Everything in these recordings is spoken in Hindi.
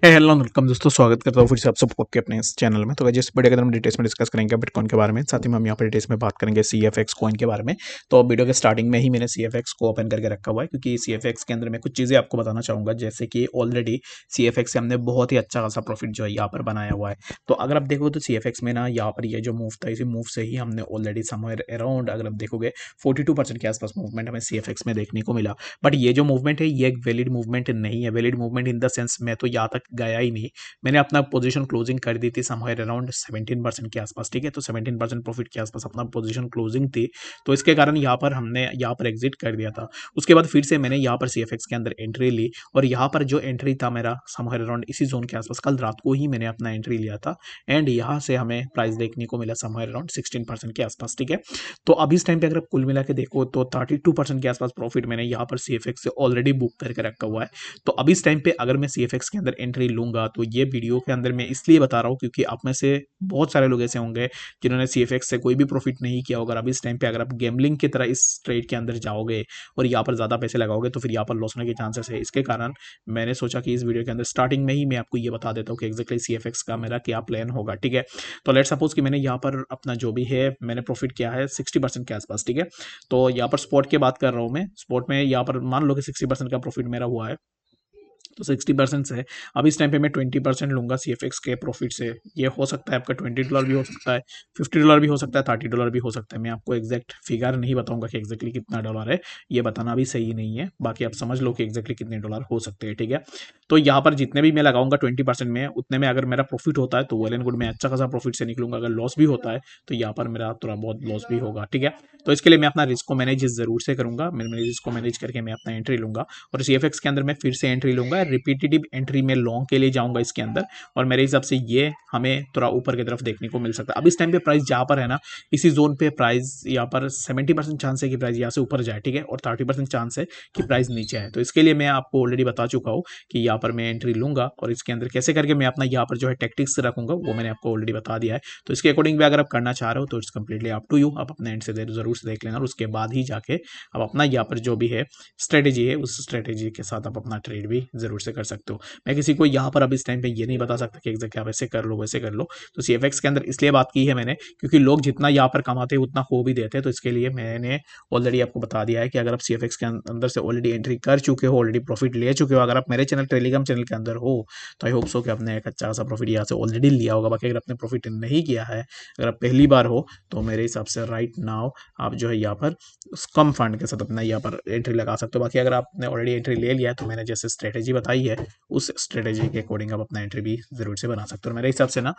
हेलो वेलकम दोस्तों, स्वागत करता हूँ फिर से आप सबको आपके अपने इस चैनल में। तो गाइस इस वीडियो के अंदर हम डिटेल्स में डिस्कस करेंगे बिटकॉइन के बारे में, साथ ही में हम यहाँ पर डिटेल्स में बात करेंगे CFX कॉइन के बारे में। तो वीडियो के स्टार्टिंग में ही मैंने CFX को ओपन करके रखा हुआ है, क्योंकि CFX के अंदर मैं कुछ चीज़ें आपको बताना चाहूँगा, जैसे कि ऑलरेडी CFX से हमने बहुत ही अच्छा खासा प्रॉफिट जो है यहाँ पर बनाया हुआ है। तो अगर आप देखो तो CFX में ना यहाँ पर ये जो मूव था, इसी मूव से ही हमने ऑलरेडी समवेयर अराउंड, अगर आप देखोगे 42% के आसपास मूवमेंट हमें CFX में देखने को मिला। बट ये जो मूवमेंट है ये एक वैलिड मूवमेंट नहीं है। Valid movement in the sense मैं तो यहाँ तक गया ही नहीं। मैंने अपना पोजीशन क्लोजिंग कर दी थी समवेयर अराउंड 17% के आसपास, ठीक है। तो 17% प्रॉफिट के आसपास अपना पोजीशन क्लोजिंग थी, तो इसके कारण यहाँ पर हमने यहाँ पर एग्जिट कर दिया था। उसके बाद फिर से मैंने यहाँ पर CFX के अंदर एंट्री ली, और यहाँ पर जो एंट्री था मेरा समवेयर अराउंड इसी जोन के आसपास, कल रात को ही मैंने अपना एंट्री लिया था, एंड यहाँ से हमें प्राइस देखने को मिला समवेयर अराउंड 16% के आसपास, ठीक है। तो अभी इस टाइम पे अगर आप कुल मिला के देखो तो 32% के आसपास प्रॉफिट मैंने यहाँ पर CFX से ऑलरेडी बुक करके रखा हुआ है। तो अभी इस टाइम पे अगर मैं CFX के अंदर एंट्री लूंगा तो ये वीडियो के अंदर मैं इसलिए बता रहा हूँ क्योंकि आप में से बहुत सारे लोग ऐसे होंगे जिन्होंने CFX से कोई भी प्रॉफिट नहीं किया होगा। अभी इस टाइम पे अगर आप गैम्बलिंग की तरह इस ट्रेड के अंदर जाओगे और यहाँ पर ज़्यादा पैसे लगाओगे तो फिर यहाँ पर लॉस होने के चांसेस है। इसके कारण मैंने सोचा कि इस वीडियो के अंदर स्टार्टिंग में ही मैं आपको ये बता देता हूँ कि एक्जैक्टली CFX का मेरा क्या प्लान होगा, ठीक है। तो लेट सपोज कि मैंने यहाँ पर अपना जो भी है मैंने प्रॉफिट किया है 60% के आसपास, ठीक है। तो यहाँ पर स्पॉट की बात कर रहा हूँ मैं। स्पॉट में यहाँ पर मान लो कि 60% का प्रॉफिट मेरा हुआ है, तो 60% से अब इस टाइम पे मैं 20% लूंगा CFX के प्रॉफिट से। ये हो सकता है आपका $20 भी हो सकता है, $50 भी हो सकता है, $30 भी हो सकता है। मैं आपको एग्जैक्ट फिगर नहीं बताऊंगा कि एग्जैक्टली कितना डॉलर है, ये बताना भी सही नहीं है। बाकी आप समझ लो कि एग्जैक्टली कितने डॉलर हो सकते हैं, ठीक है। तो यहाँ पर जितने भी मैं लगाऊंगा 20% में, उतने में अगर मेरा प्रॉफिट होता है तो वेल एंड गुड, मैं अच्छा खासा प्रॉफिट से निकलूंगा। अगर लॉस भी होता है तो यहाँ पर मेरा थोड़ा बहुत लॉस भी होगा, ठीक है। तो इसके लिए मैं अपना रिस्क को मैनेज जरूर से करूंगा। मैं रिस्क को मैनेज करके मैं अपना एंट्री लूंगा, और CFX के अंदर मैं फिर से एंट्री लूंगा। रिपीटेटिव एंट्री में लॉन्ग के लिए जाऊंगा इसके अंदर, और मेरे हिसाब से ये हमें थोड़ा ऊपर की तरफ देखने को मिल सकता है। अब इस टाइम पे प्राइस जहां पर है ना, इसी जोन पे प्राइस यहाँ पर 70% चांस है कि प्राइस यहाँ से ऊपर जाए, ठीक है, और 30% चांस है कि प्राइस नीचे आए। तो इसके लिए मैं आपको ऑलरेडी बता चुका हूँ कि यहाँ पर मैं एंट्री लूंगा, और इसके अंदर कैसे करके मैं अपना यहाँ पर जो है टैक्टिक्स रखूंगा वो मैंने आपको ऑलरेडी बता दिया है। तो इसके अकॉर्डिंग भी अगर आप करना चाह रहे हो तो it's completely up to you. आप अपने एंड से जरूर से देख लेना, और उसके बाद ही जाके आप अपना यहाँ पर जो भी है स्ट्रेटेजी है उस स्ट्रेटेजी के साथ आप अपना ट्रेड भी जरूर से कर सकते हो। मैं किसी को यहाँ पर अब इस टाइम पे ये नहीं बता सकता कि एग्जैक्ट आप ऐसे कर लो वैसे कर लो। तो CFX के अंदर इसलिए बात की है मैंने क्योंकि लोग जितना यहाँ पर कमाते हैं उतना खो भी देते हैं। तो इसके लिए मैंने ऑलरेडी आपको बता दिया है कि अगर आप CFX के अंदर से ऑलरेडी एंट्री कर चुके हो, ऑलरेडी प्रॉफिट ले चुके हो, अगर आप मेरे चैनल टेलीग्राम चैनल के अंदर हो तो आई होप सो कि आपने एक अच्छा सा प्रॉफिट यहाँ से ऑलरेडी लिया होगा। बाकी अगर आपने प्रॉफिट नहीं किया है, अगर आप पहली बार हो, तो मेरे हिसाब से राइट नाउ आप जो है यहाँ पर कम फंड के साथ अपना यहाँ पर एंट्री लगा सकते हो। बाकी अगर आपने ऑलरेडी एंट्री ले लिया है तो मैंने जैसे स्ट्रेटेजी बताई है उस स्ट्रेटेजी के अकॉर्डिंग आप अपना एंट्री भी जरूर से बना सकते हो। मेरे हिसाब से ना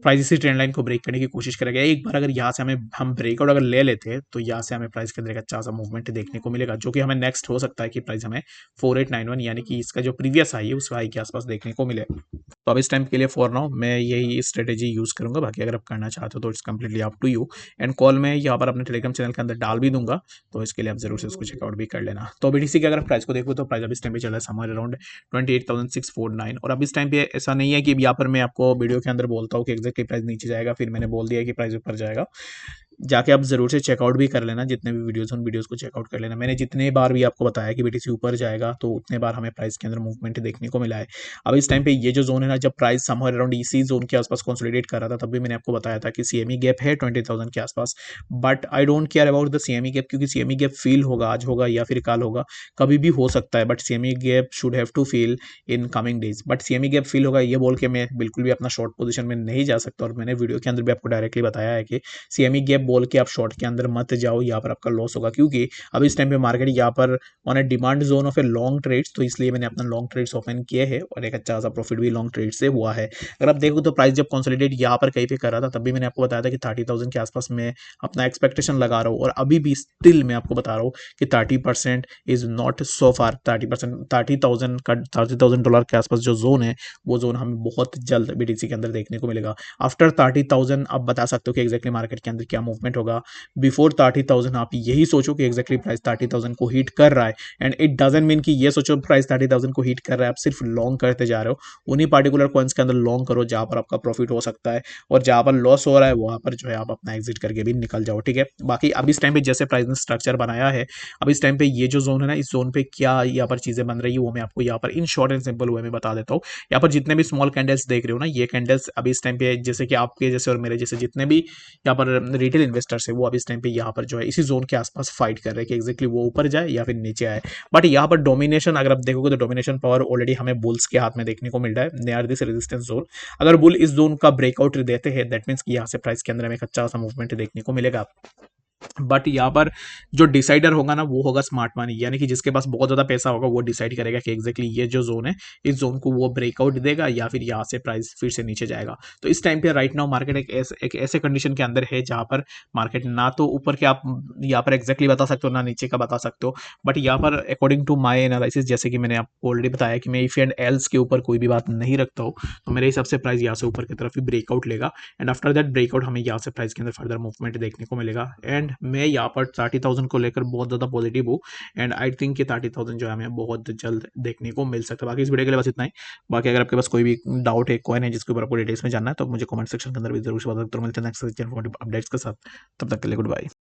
प्राइस इसी ट्रेंड लाइन को ब्रेक करने की कोशिश करेगा। एक बार अगर यहाँ से हम ब्रेकआउट अगर ले लेते हैं तो यहाँ से हमें प्राइस के अंदर एक अच्छा सा मूवमेंट देखने को मिलेगा, जो कि हमें नेक्स्ट हो सकता है कि प्राइस हमें 4891 यानी कि इसका जो प्रीवियस हाई है उस हाई के आसपास देखने को मिले। तो अब इस टाइम के लिए फॉर नाउ मैं यही स्ट्रेटेजी यूज करूंगा। बाकी अगर आप करना चाहते हो तो it's completely up to you. And call में यहाँ पर अपने टेलीग्राम चैनल के अंदर डाल भी दूंगा, तो इसके लिए आप जरूर से उसको चेकआउट भी कर लेना। तो BTC के अगर प्राइस को देखो तो प्राइस अब इस टाइम पे चल रहा है समवेयर अराउंड 28,649। और अब इस टाइम पे ऐसा नहीं है कि यहाँ पर मैं आपको वीडियो के अंदर बोलता हूँ कि एग्जैक्टली प्राइस नीचे जाएगा फिर मैंने बोल दिया कि प्राइस ऊपर जाएगा। जाके आप जरूर से चेकआउट भी कर लेना, जितने भी वीडियोस उन वीडियोस को चेकआउट कर लेना। मैंने जितने बार भी आपको बताया कि BTC ऊपर जाएगा तो उतने बार हमें प्राइस के अंदर मूवमेंट देखने को मिला है। अब इस टाइम पे ये जो जोन है ना, जब प्राइस समवेयर अराउंड इसी जोन के आसपास कंसोलिडेट कर रहा था तब भी मैंने आपको बताया था कि CME गैप है 20,000 के आसपास। But I don't care about the CME gap, क्योंकि CME गैप फील होगा, आज होगा या फिर कल होगा, कभी भी हो सकता है। But CME gap should have to fill in coming days. But CME gap fill होगा ये बोल के मैं बिल्कुल भी अपना शॉर्ट पोजीशन में नहीं जा सकता, और मैंने वीडियो के अंदर भी आपको डायरेक्टली बताया है कि CME गैप बोल के आप शॉर्ट के अंदर मत जाओ, यहाँ पर आपका लॉस होगा। क्योंकि अब इस टाइम पे मार्केट यहाँ पर on a demand zone of a long trades, तो इसलिए मैंने अपना लॉन्ग ट्रेड्स ओपन किए हैं, और एक अच्छा सा प्रॉफिट भी लॉन्ग ट्रेड से हुआ है। अगर आप देखो तो प्राइस जब कंसोलिडेट यहाँ पर कहीं पे कर रहा था तब भी मैंने आपको बताया था कि 30,000 के आसपास मैं अपना एक्सपेक्टेशन लगा रहा हूँ, और अभी भी स्टिल मैं आपको बता रहा हूँ कि 30% इज नॉट सो फार। 30% $30,000 के आसपास जो जोन है वो जोन हमें बहुत जल्द BTC के अंदर देखने को मिलेगा। आफ्टर 30,000 आप बता सकते हो कि एग्जैक्टली मार्केट के अंदर क्या मूवमेंट होगा बिफोर 30,000, आप यही सोचो कि एक्जैक्टली प्राइस 30,000 को हिट कर रहा है, एंड इट डजंट मीन कि ये सोचो प्राइस 30,000 को हिट कर रहा है आप सिर्फ लॉन्ग करते जा रहे हो। उन्हीं पार्टिकुलर कॉइन्स के अंदर लॉन्ग करो जहां पर आपका प्रॉफिट हो सकता है, और जहां पर लॉस हो रहा है वहां पर जो है आप अपना एग्जिट करके भी निकल जाओ, ठीक है। बाकी अब इस टाइम पे जैसे प्राइस ने स्ट्रक्चर बनाया है, अब इस टाइम पे ये जो जोन है ना, इस जोन पे क्या यहाँ पर चीजें बन रही है वो मैं आपको यहाँ पर in short and simple way में बता देता हूँ। यहाँ पर जितने भी स्मॉल कैंडल्स देख रहे हो ना, ये कैंडल्स अभी इस टाइम पे जैसे कि आपके जैसे और मेरे जैसे जितने भी यहाँ पर रिटेल इन्वेस्टर्स है वो अभी इस टाइम पे यहाँ पर जो है इसी जोन के आसपास फाइट कर रहे हैं कि एक्जैक्टली वो ऊपर जाए या फिर नीचे आए। बट यहाँ पर डोमिनेशन अगर आप देखोगे तो डोमिनेशन पावर ऑलरेडी हमें बुल्स के हाथ में देखने को मिल रहा है नियर दिस रेजिस्टेंस जोन। अगर बुल इस जोन का ब्रेकआउट देते हैं दैट मीन्स कि यहाँ से प्राइस के अंदर हमें एक अच्छा सा मूवमेंट देखने को मिलेगा। बट यहाँ पर जो डिसाइडर होगा ना वो होगा स्मार्ट मनी, यानी कि जिसके पास बहुत ज्यादा पैसा होगा वो डिसाइड करेगा कि एग्जैक्टली ये जो जोन है इस जोन को वो ब्रेकआउट देगा या फिर यहाँ से प्राइस फिर से नीचे जाएगा। तो इस टाइम पे राइट नाउ मार्केट एक ऐसे कंडीशन के अंदर है जहां पर मार्केट ना तो ऊपर के आप यहाँ पर एग्जैक्टली बता सकते हो ना नीचे का बता सकते हो। बट यहाँ पर अकॉर्डिंग टू माई एनालिसिस, जैसे कि मैंने आपको ऑलरेडी बताया कि मैं इफ एंड एल्स के ऊपर कोई भी बात नहीं रखता हूँ, तो मेरे हिसाब से प्राइस यहाँ से ऊपर की तरफ ही ब्रेकआउट लेगा, एंड आफ्टर दैट ब्रेकआउट हमें यहाँ से प्राइस के अंदर फर्दर मूवमेंट देखने को मिलेगा। एंड मैं यहाँ पर 30,000 को लेकर बहुत ज़्यादा पॉजिटिव हूँ, एंड आई थिंक कि 30,000 जो है हमें बहुत जल्द देखने को मिल सकता है। बाकी इस वीडियो के लिए बस इतना ही। बाकी अगर आपके पास कोई भी डाउट है, कॉइन है जिसके ऊपर आपको डिटेल्स में जानना है, तो मुझे कमेंट सेक्शन के अंदर भी जरूर से बता सकते हो। मिलते हैं नेक्स्ट अपडेट्स के साथ, तब तक के लिए गुड बाय।